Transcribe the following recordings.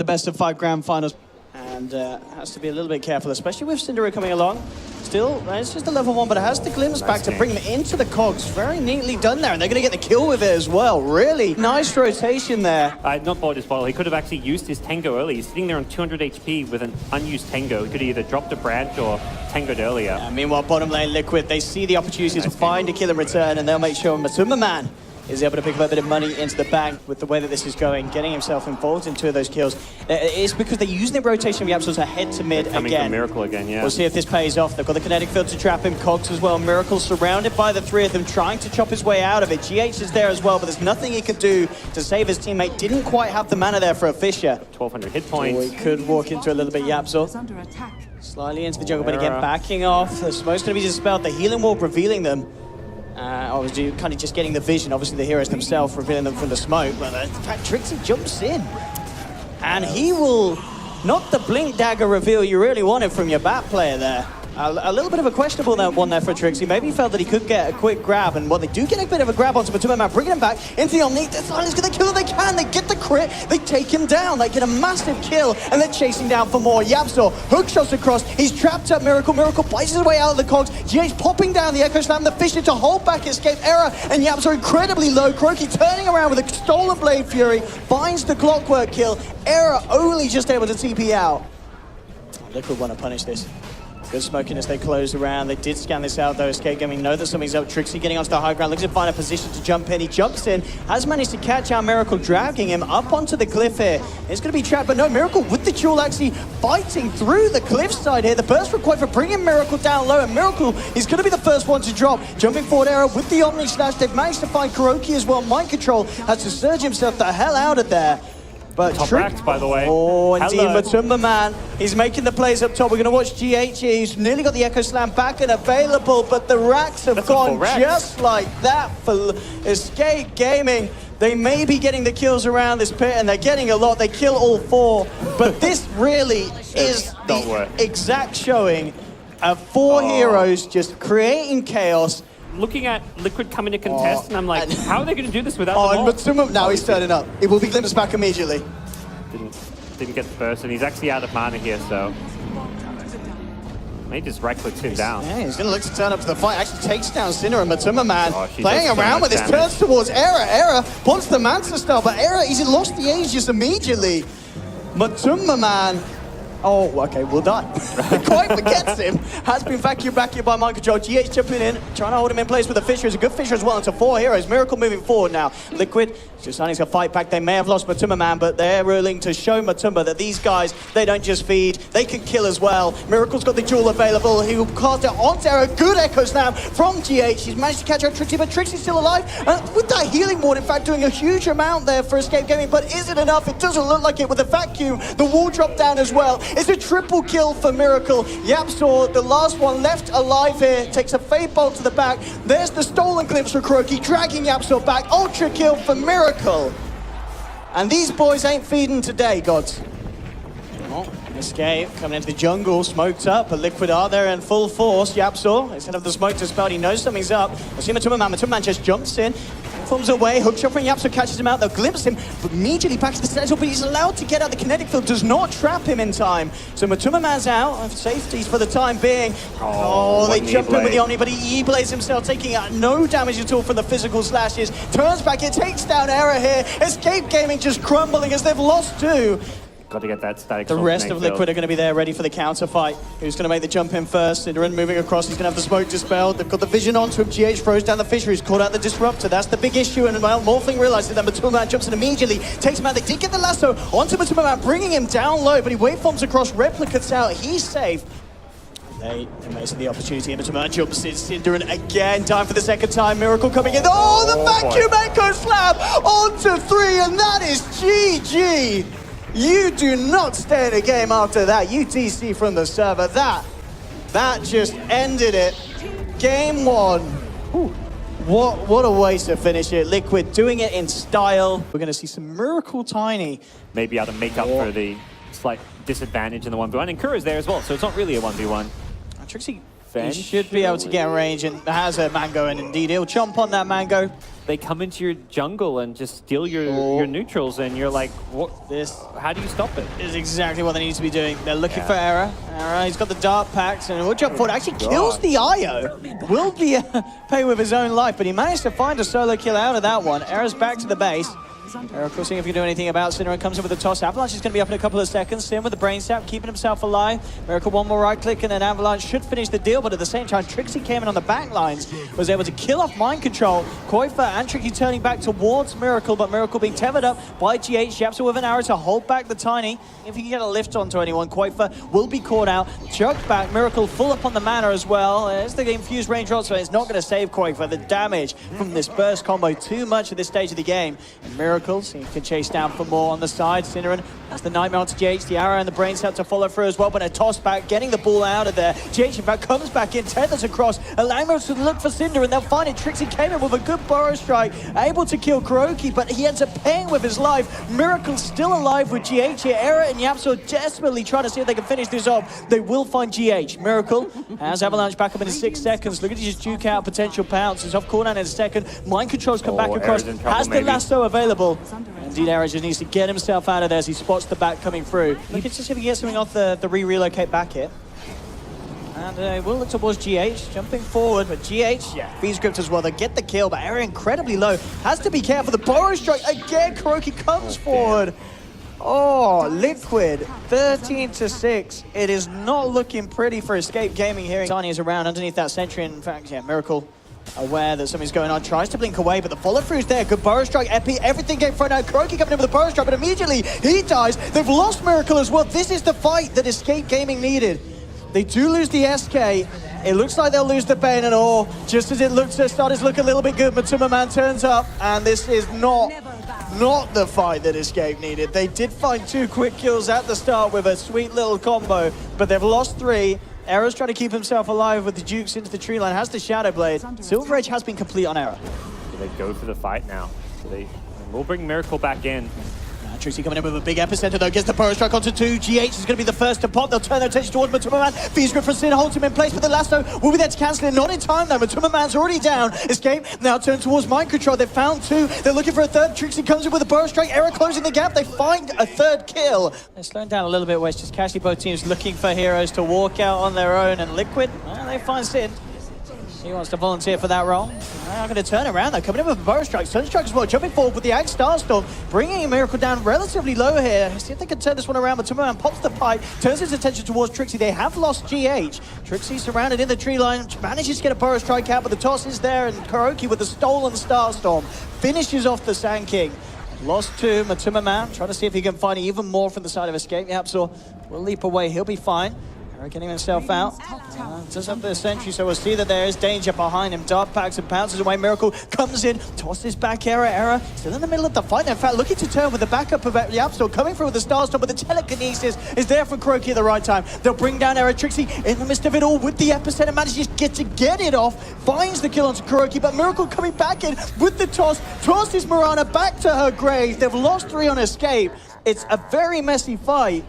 the best of 5 grand finals. And has to be a little bit careful, especially with Syndra coming along. Still, it's just a level 1, but it has the glimpse back to bring him into the cogs. Very neatly done there, and they're going to get the kill with it as well. Really nice rotation there. Not bought his bottle. He could have actually used his Tango early. He's sitting there on 200 HP with an unused Tango. He could have either dropped a branch or Tangoed earlier. Meanwhile, bottom lane Liquid, they see the opportunity to find a kill in return, and they'll make sure Matuma Man is able to pick up a bit of money into the bank with the way that this is going, getting himself involved in 2 of those kills. It's because they're using the rotation of Yapsos ahead to mid coming again. From Miracle again, yeah. We'll see if this pays off. They've got the kinetic field to trap him, Cogs as well. Miracle surrounded by the 3 of them, trying to chop his way out of it. GH is there as well, but there's nothing he can do to save his teammate. Didn't quite have the mana there for a Fisher. 1,200 hit points. He could walk into a little bit Yapso. Slightly into the jungle, but again, backing off. The smoke's going to be dispelled. The healing wall revealing them. Obviously, kind of just getting the vision. Obviously, the heroes themselves revealing them from the smoke. But in fact, Trixie jumps in. And he will, not the blink dagger reveal you really wanted from your bat player there. A little bit of a questionable one there for Trixie. Maybe he felt that he could get a quick grab, and they do get a bit of a grab onto Matuma Man, bringing him back into the Omni. This line is going to kill him. They can. They get the crit. They take him down. They get a massive kill, and they're chasing down for more. Yapsor hook shots across. He's trapped up Miracle. Miracle bites his way out of the cogs. GH popping down the Echo Slam. The Fisher to hold back escape error, and Yapsor incredibly low. Croaky turning around with a stolen Blade Fury, finds the Clockwork kill. Error only just able to TP out. Liquid want to punish this. Good smoking as they close around. They did scan this out though. Escape Gaming know that something's up. Trixie getting onto the high ground, looks to find a position to jump in. He jumps in, has managed to catch out Miracle, dragging him up onto the cliff here. It's going to be trapped, but no, Miracle with the duel actually fighting through the cliffside here. The burst required for bringing Miracle down low, and Miracle is going to be the first one to drop. Jumping forward arrow with the Omni Slash. They've managed to find Kuroki as well. Mind Control has to surge himself the hell out of there. But top racked, by the way. Oh, indeed, Matuma Man. He's making the plays up top. We're going to watch GH. He's nearly got the Echo Slam back and available, but the racks have gone just like that for Escape Gaming. They may be getting the kills around this pit, and they're getting a lot. They kill all 4, but this really is the exact showing of 4 heroes just creating chaos. Looking at Liquid coming to contest, and I'm like, how are they going to do this without the ball? Now he's turning up. It will be glimpsed back immediately. Didn't get the burst, and he's actually out of mana here, so maybe just right-clicks him down. Yeah, he's going to look to turn up to the fight. Actually takes down Sinner, and Matuma Man playing around with this. Turns towards Error. Error wants the Mansa style, but Error, he's lost the age just immediately. Matuma Man. Oh, okay, we'll die. Quite forgets him. Has been vacuumed back here by Mind Control. GH jumping in, trying to hold him in place with the Fisher. It's a good Fisher as well into 4 heroes. Miracle moving forward now. Liquid just starting to fight back. They may have lost Matuma Man, but they're willing to show Matuma that these guys, they don't just feed, they can kill as well. Miracle's got the jewel available. He will cast it onto Arrow. Good Echo Slam from GH. He's managed to catch out Trixie, but Trixie's still alive. With that healing ward, in fact, doing a huge amount there for Escape Gaming, but is it enough? It doesn't look like it with the vacuum. The wall dropped down as well. It's a triple kill for Miracle. Yapsor, the last one left alive here, takes a Fade Bolt to the back. There's the stolen glimpse for Kuroki, dragging Yapsor back. Ultra kill for Miracle. And these boys ain't feeding today, gods. Oh, Escape coming into the jungle, smoked up, but Liquid are there in full force. Yapsor, instead of the smoke dispelled, he knows something's up. We'll see Matuma Man. Matuma Man just jumps in, forms away, hook shot from Yapsor, catches him out, they'll glimpse him, but immediately back to the central, but he's allowed to get out. The kinetic field does not trap him in time. So Matuma Man's out of safeties for the time being. Oh, they jump in with the Omni, but he E-blades himself, taking out no damage at all from the physical slashes. Turns back, it takes down Error here. Escape Gaming just crumbling as they've lost 2. Got to get that static. The rest of Liquid are going to be there ready for the counter fight. Who's going to make the jump in first? Sidran moving across. He's going to have the smoke dispelled. They've got the vision onto him. GH throws down the Fisher. He's caught out the Disruptor. That's the big issue. And well, Morphling realizes that Matuma Man jumps in immediately. Takes him out. They did get the lasso onto Matuma Man, bringing him down low. But he waveforms across. Replicates out. He's safe. They miss the opportunity. Matuma Man jumps in. Sidran again. Time for the second time. Miracle coming in. Oh, the vacuum Echo Slam onto 3. And that is GG. You do not stay in a game after that. UTC from the server. That just ended it. Game 1. Ooh. What a way to finish it. Liquid doing it in style. We're going to see some Miracle Tiny. Maybe able to make up for the slight disadvantage in the 1v1. And Kura's there as well, so it's not really a 1v1. Trixie He should be able to get in range and has a Mango, and indeed he'll jump on that Mango. They come into your jungle and just steal your neutrals, and you're like, what? How do you stop it? Is exactly what they need to be doing. They're looking for Era. Era, he's got the dart packs, and will jump forward. Actually kills the IO. Will be pay with his own life, but he managed to find a solo kill out of that one. Era's back to the base. Era, of course, seeing if he can do anything about Cinnamon, comes in with the toss. Avalanche is going to be up in a couple of seconds. Sim with the brain sap, keeping himself alive. Miracle one more right click, and then Avalanche should finish the deal, but at the same time, Trixie came in on the back lines, was able to kill off Mind Control. Koifa and Tricky turning back towards Miracle, but Miracle being tethered up by GH. Yapsa with an arrow to hold back the Tiny. If he can get a lift onto anyone, Koifa will be caught out. Chucked back, Miracle full up on the mana as well. As the infused range rod, so it's not going to save Koifa. The damage from this burst combo, too much at this stage of the game. And Miracle, so he can chase down for more on the side. Synerin has the Nightmare onto GH, the arrow and the brain set to follow through as well, but a toss back, getting the ball out of there. GH in fact comes back in, tethers across, allowing him to look for Cinder, and they'll find it. Trixie came in with a good burrow strike, able to kill Kuroki, but he ends up paying with his life. Miracle still alive with GH here. Era and Yapso desperately trying to see if they can finish this off. They will find GH. Miracle has Avalanche back up in 6 seconds. Look at just duke out potential pounce. He's off cooldown in a second. Mind Control's come back across, has the lasso available. Indeed, Era just needs to get himself out of there as he spots the back coming through. Look at just if he can get something off the relocate back here. And we'll look towards GH, jumping forward, but GH, feeds gripped as well. They get the kill, but Era incredibly low. Has to be careful. The burrow strike again. Kuroki comes forward. Oh, Liquid, 13-6. It is not looking pretty for Escape Gaming here. Tiny is around underneath that sentry. In fact, Miracle aware that something's going on, tries to blink away, but the follow-through's there. Good burrow strike, Epi, everything getting thrown out. Kuroki coming in with a burrow strike, but immediately he dies. They've lost Miracle as well. This is the fight that Escape Gaming needed. They do lose the SK. It looks like they'll lose the Bane and all. Just as it looks to start to look a little bit good, Matuma Man turns up, and this is not the fight that Escape needed. They did find 2 quick kills at the start with a sweet little combo, but they've lost 3. Era's trying to keep himself alive with the Dukes into the tree line, has the Shadow Blade. Silver Edge has been complete on Era. They go for the fight now. So we'll bring Miracle back in. Trixie coming in with a big epicenter though, gets the burrow strike onto 2. GH is going to be the first to pop. They'll turn their attention towards Matuma Man. Fees grip from Sin holds him in place, but the lasso will be there to cancel it. Not in time though. Matuma Man's already down. Escape now turn towards Mind Control. They've found 2. They're looking for a third. Trixie comes in with a burrow strike. Era closing the gap. They find a third kill. They're slowing down a little bit where it's just casually both teams looking for heroes to walk out on their own, and Liquid, well, they find Sin. He wants to volunteer for that role. I'm going to turn around though, coming in with a burrow strike, Sunstrike as well, jumping forward with the Ag Starstorm, bringing a Miracle down relatively low here. See if they can turn this one around, but Matuma Man pops the pipe, turns his attention towards Trixie. They have lost GH. Trixie surrounded in the tree line, manages to get a burrow strike out, but the toss is there, and Kuroki with the stolen Starstorm finishes off the Sand King. Lost 2, Matuma Man, trying to see if he can find even more from the side of Escape. Yapsor will leap away, he'll be fine. Getting himself out. Does have the sentry, so we'll see that there is danger behind him. Dart packs and pounces away. Miracle comes in, tosses back Era still in the middle of the fight. In fact, looking to turn with the backup of Yapstor, coming through with the Starstorm, but the telekinesis is there for Kuroki at the right time. They'll bring down Era. Trixie in the midst of it all with the epicenter, manages to get it off, finds the kill onto Kuroki, but Miracle coming back in with the tosses Mirana back to her grave. They've lost 3 on Escape. It's a very messy fight.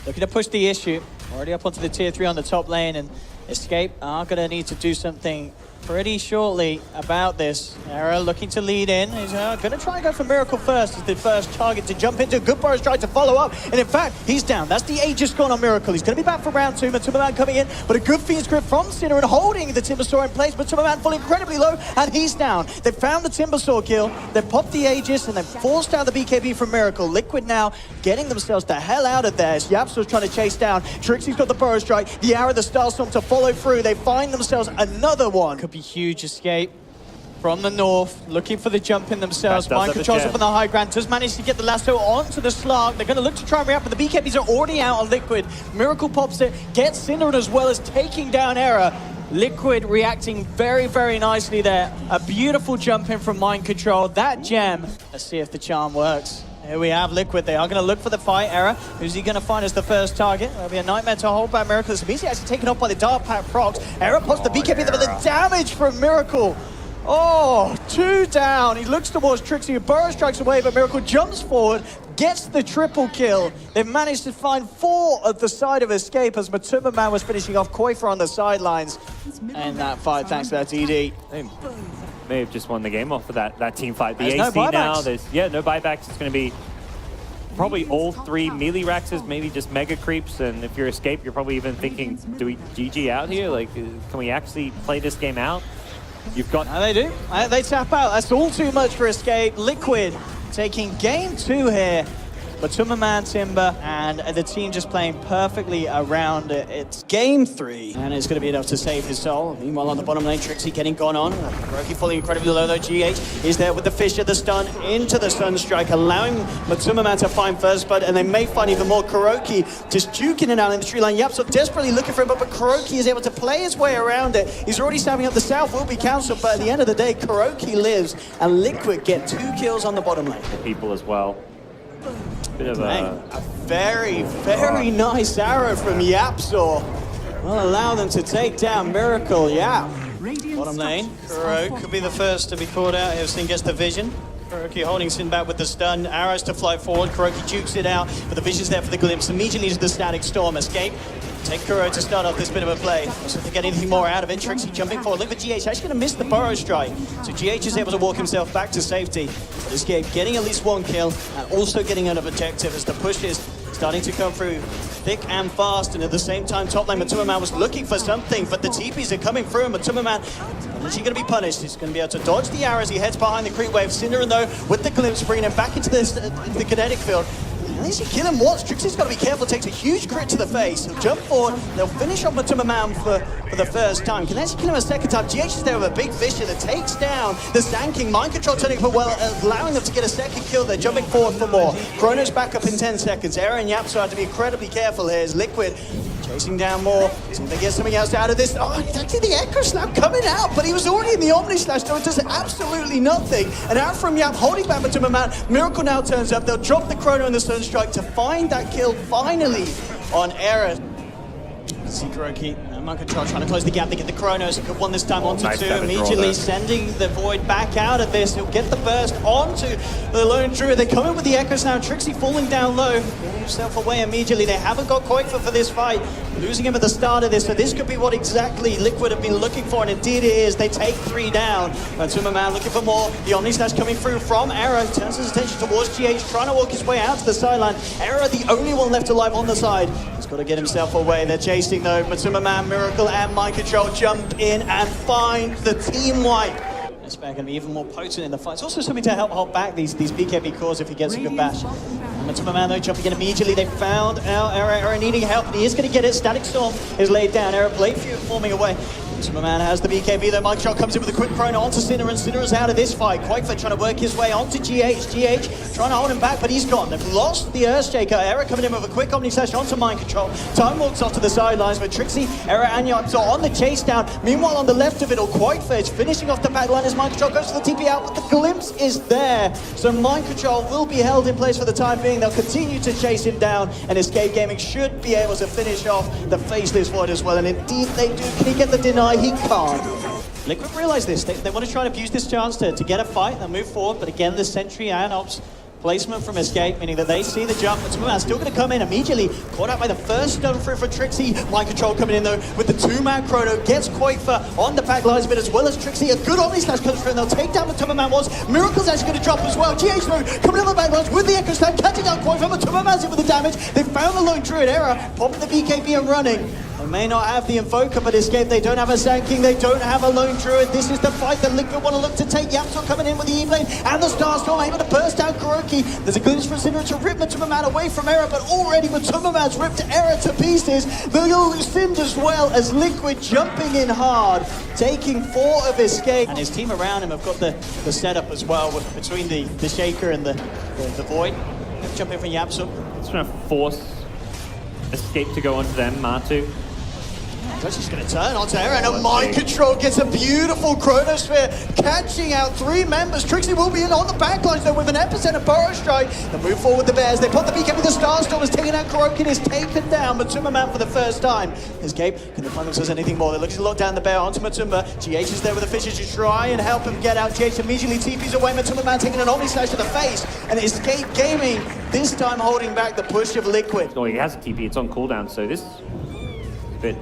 Looking to push the issue. Already up onto the tier 3 on the top lane, and Escape are going to need to do something pretty shortly about this. Era looking to lead in. He's going to try and go for Miracle first as the first target to jump into. Good burrow strike to follow up, and in fact, he's down. That's the Aegis gone on Miracle. He's going to be back for round 2. Matuma Man coming in, but a good Fiend's Grip from Sinner and holding the Timbersaw in place. Matuma Man falling incredibly low, and he's down. They've found the Timbersaw kill. They've popped the Aegis, and they've forced out the BKB from Miracle. Liquid now getting themselves the hell out of there. Yapsor's trying to chase down. Trixie's got the burrow strike. The arrow, the Starstorm to follow through. They find themselves another one. Could be huge. Escape from the north, looking for the jump in themselves. Mind Control's up on the high ground, does manage to get the lasso onto the Slark. They're going to look to try and react, but the BKBs are already out on Liquid. Miracle pops it, gets Synderen as well as taking down Era. Liquid reacting very, very nicely there. A beautiful jump in from Mind Control. That gem. Let's see if the charm works. Here we have Liquid. They are going to look for the fight. Era, who's he going to find as the first target? There'll be a Nightmare to hold back Miracle. It's immediately actually taken off by the Dart Pack procs. Era pops the BKB, but the damage from Miracle. Oh, 2 down. He looks towards Trixie, who burrow strikes away, but Miracle jumps forward, gets the triple kill. They've managed to find 4 at the side of Escape as Matumbaman was finishing off Koifer on the sidelines. And that fight, thanks to that DD. They may have just won the game off of that team fight. The There's AC no now, buybacks. no buybacks. It's going to be probably all 3 melee Raxes, maybe just mega creeps. And if you're Escape, you're probably even thinking, do we GG out here? Like, can we actually play this game out? You've got... They do. They tap out. That's all too much for Escape. Liquid taking game 2 here. Matumbaman, Timber, and the team just playing perfectly around it. It's game 3, and it's going to be enough to save his soul. Meanwhile, on the bottom lane, Trixie getting gone on. ROG falling incredibly low, though. GH is there with the Fisher, the stun into the Sunstrike, allowing Matumbaman to find first blood, and they may find even more. Kuroki just juking it out in the tree line. Yapso desperately looking for him, but Kuroki is able to play his way around it. He's already stabbing up the south, will be cancelled, but at the end of the day, Kuroki lives, and Liquid get 2 kills on the bottom lane. People as well. Bit of a very, very nice arrow from Yapsaw. Will allow them to take down Miracle Yap. Bottom lane, Kuro could be the first to be caught out here. Sin gets the vision. Kuroki holding Sin back with the stun. Arrows to fly forward. Kuroki jukes it out, but the vision's there for the glimpse. Immediately to the static storm. Escape. Take Kuro to start off this bit of a play. So if they get anything more out of it, Trixie jumping forward. Look for GH, actually going to miss the burrow strike. So GH is able to walk himself back to safety. But Escape getting at least 1 kill and also getting an objective as the push is starting to come through thick and fast. And at the same time, top lane Matumbaman was looking for something, but the TPs are coming through and Matumbaman is he going to be punished? He's going to be able to dodge the arrows. He heads behind the creep wave. Synderen, though, with the glimpse, bringing him back into the kinetic field. At least he kill him once. Trixie's got to be careful, takes a huge crit to the face. He'll jump forward, they'll finish off Matumbaman for the first time. Can actually kill him a second time. GH is there with a big Fisher that takes down the Sand King. Mind control turning for well, allowing them to get a second kill. They're jumping forward for more. Chrono's back up in 10 seconds. Aaron Yapso had to be incredibly careful here as Liquid chasing down more. See if they get something else out of this. Oh, it's actually the Echo Slap coming out, but he was already in the Omni Slash, so it does absolutely nothing. And out from Yap, holding back Matumbaman. Miracle now turns up. They'll drop the Chrono and the Sunstrike to find that kill finally on Era. See Kuroki and Mind Control trying to close the gap. They get the Chronos. He could one this time onto 2. Immediately sending the Void back out of this. He'll get the burst onto the Lone Druid. They come in with the Echoes now. Trixie falling down low. Getting himself away immediately. They haven't got Koifer for this fight. Losing him at the start of this. So this could be what exactly Liquid have been looking for. And indeed it is. They take 3 down. Matumbaman looking for more. The Omni Slash coming through from Era. Turns his attention towards GH. Trying to walk his way out to the sideline. Era, the only one left alive on the side. He's got to get himself away. They're chasing though. Matumbaman, Miracle, and Mind Control jump in and find the team wipe. This man going to be even more potent in the fight. It's also something to help hold back these BKB cores if he gets a good bash. Matumbaman though jumping in immediately. They found out Era needing help, and he is going to get it. Static Storm is laid down. Era Blade Feud forming away. Matumbaman has the BKB though. Mike Shot comes in with a quick chrono onto Synderen. Synderen's out of this fight. Koifer trying to work his way onto GH. GH trying to hold him back, but he's gone. They've lost the Earthshaker. Era coming in with a quick Omni Slash onto Mind Control. Time walks off to the sidelines with Trixie, Era, and Yapso on the chase down. Meanwhile, on the left of it all, Koifer is finishing off the back line as Mind Control goes to the TP out, but the glimpse is there. So Mind Control will be held in place for the time being. They'll continue to chase him down, and Escape Gaming should be able to finish off the Faceless Void as well. And indeed they do. Can he get the deny? He can't. Liquid realize this. They want to try and abuse this chance to get a fight. They'll move forward, but again, the Sentry and Ops placement from Escape, meaning that they see the jump. Matumbaman still going to come in immediately. Caught out by the first stun through for Trixie. Mind Control coming in though with the 2-man Chrono. Gets Koifer on the back lines, but as well as Trixie, a good Omni Slash comes through and they'll take down Matumbaman once. Miracle's actually going to drop as well. GH though coming on the back lines with the Echo Slam, catching down Koifer. Matumbaman's in with the damage. They found the Lone Druid. Era popping the BKB and running. They may not have the Invoker, but Escape, they don't have a Sand King, they don't have a Lone Druid. This is the fight that Liquid want to look to take. Yapso coming in with the Eve lane and the Starstorm, able to burst down Kuroki. There's a glimpse for Synderen to rip Matumbaman away from Era, but already Matumbaman's ripped Era to pieces. They'll Sind as well as Liquid jumping in hard, taking 4 of Escape. And his team around him have got the setup as well, between the Shaker and the Void. Jump in from Yapso. It's trying to force Escape to go onto them, Matu. He's just going to turn onto Era, and a mind control gets a beautiful chronosphere, catching out 3 members. Trixie will be in on the backlines though with an epicenter burrow strike. They move forward the Bears, they put the BKB, the Starstorm is taken out, Kurokin is taken down. Matumba Man for the first time. Escape, can they find themselves anything more? They're looking to lock down the Bear onto Matumba. GH is there with the Fisher to try and help him get out. GH immediately TPs away, Matumba Man taking an Omni Slash to the face, and Escape Gaming this time holding back the push of Liquid. Oh, he has a TP, it's on cooldown, so this is a bit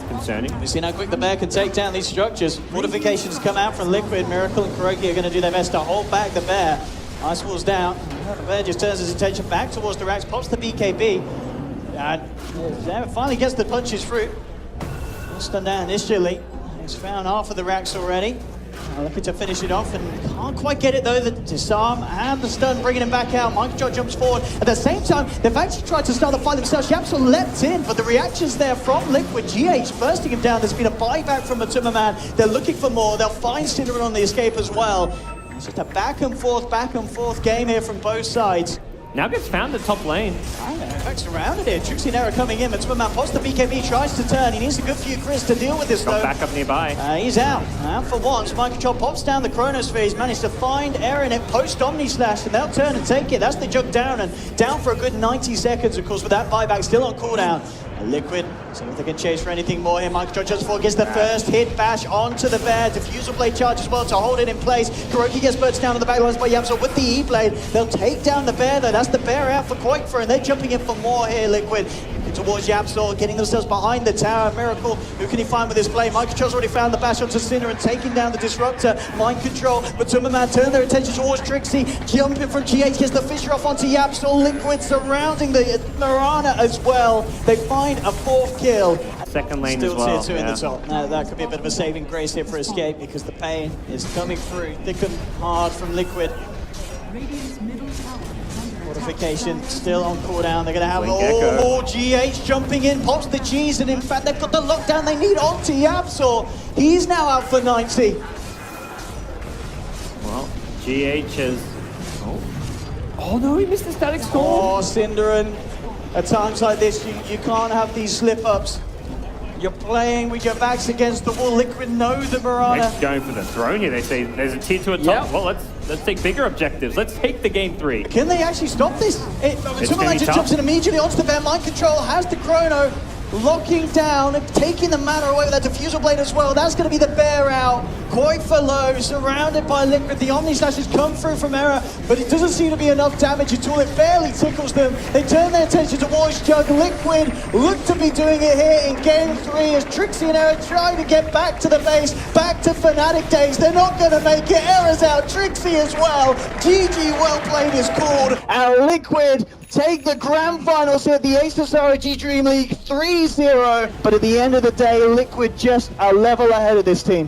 concerning. We've seen how quick the Bear can take down these structures. Fortifications come out from Liquid. Miracle and Kuroki are going to do their best to hold back the Bear. Ice Wall's down. The Bear just turns his attention back towards the racks, pops the BKB. And finally gets the punches through. Stun down initially. He's found half of the racks already. Looking to finish it off and can't quite get it though. The disarm and the stun bringing him back out. Minecraft jumps forward. At the same time, they've actually tried to start the fight themselves. Yapsel leapt in, but the reactions there from Liquid. GH bursting him down. There's been a buyback from Matumba Man. They're looking for more. They'll find Cinnamon on the escape as well. It's just a back and forth game here from both sides. Now gets found at top lane. Effects around it here. Trixie and Era coming in. Matumba Man pops the BKB, tries to turn. He needs a good few crits to deal with this though. Got back up nearby. He's out. Out for once. Mind control pops down the chronosphere. He's managed to find Era in it post Omni Slash, and they'll turn and take it. That's the jug down, and down for a good 90 seconds, of course, with that buyback still on cooldown. Liquid, see if they can chase for anything more here. Mind control just before gets the first hit bash onto the Bear. Diffusal blade charge as well to hold it in place. Kuroki gets burst down on the backlines by Yapsel with the E-blade. They'll take down the Bear though. That's the Bear out for Quakefer, and they're jumping in for more here, Liquid. Towards Yapsel, getting themselves behind the tower. Miracle, who can he find with his play? Mind control's already found the bash onto Sinner and taking down the disruptor. Mind control, but Matumba Man turn their attention towards Trixie. Jumping from GH, gets the Fisher off onto Yapsel. Liquid surrounding the Mirana as well. They find a 4th kill. Second lane Still as well. tier 2 in the top. Now that could be a bit of a saving grace here for Escape because the pain is coming through thick and hard from Liquid. Fortification still on cooldown. They're going to have more GH jumping in, pops the G's, and in fact they've got the lockdown they need onto Yapsel. He's now out for 90. Well, GH has... Oh no, he missed the static storm. Oh, Cinderin. At times like this, you can't have these slip-ups. You're playing with your backs against the wall. Liquid know the Mirana. Next going for the throne here. They say there's a tier 2 at top. Yep. Well, let's take bigger objectives. Let's take the game 3. Can they actually stop this? Matumba Man just jumps in immediately onto the Bear. Mind control has the chrono. Locking down and taking the mana away with that diffusal blade as well. That's going to be the Bear out. Quite for low, surrounded by Liquid. The Omni Slash has come through from Era, but it doesn't seem to be enough damage at all. It barely tickles them. They turn their attention towards Jug. Liquid look to be doing it here in game 3 as Trixie and Era try to get back to the base, back to Fnatic days. They're not going to make it. Era's out, Trixie as well. GG, well played is called. And Liquid take the grand finals here at the ASUS ROG DreamLeague 3-0. But at the end of the day, Liquid just a level ahead of this team.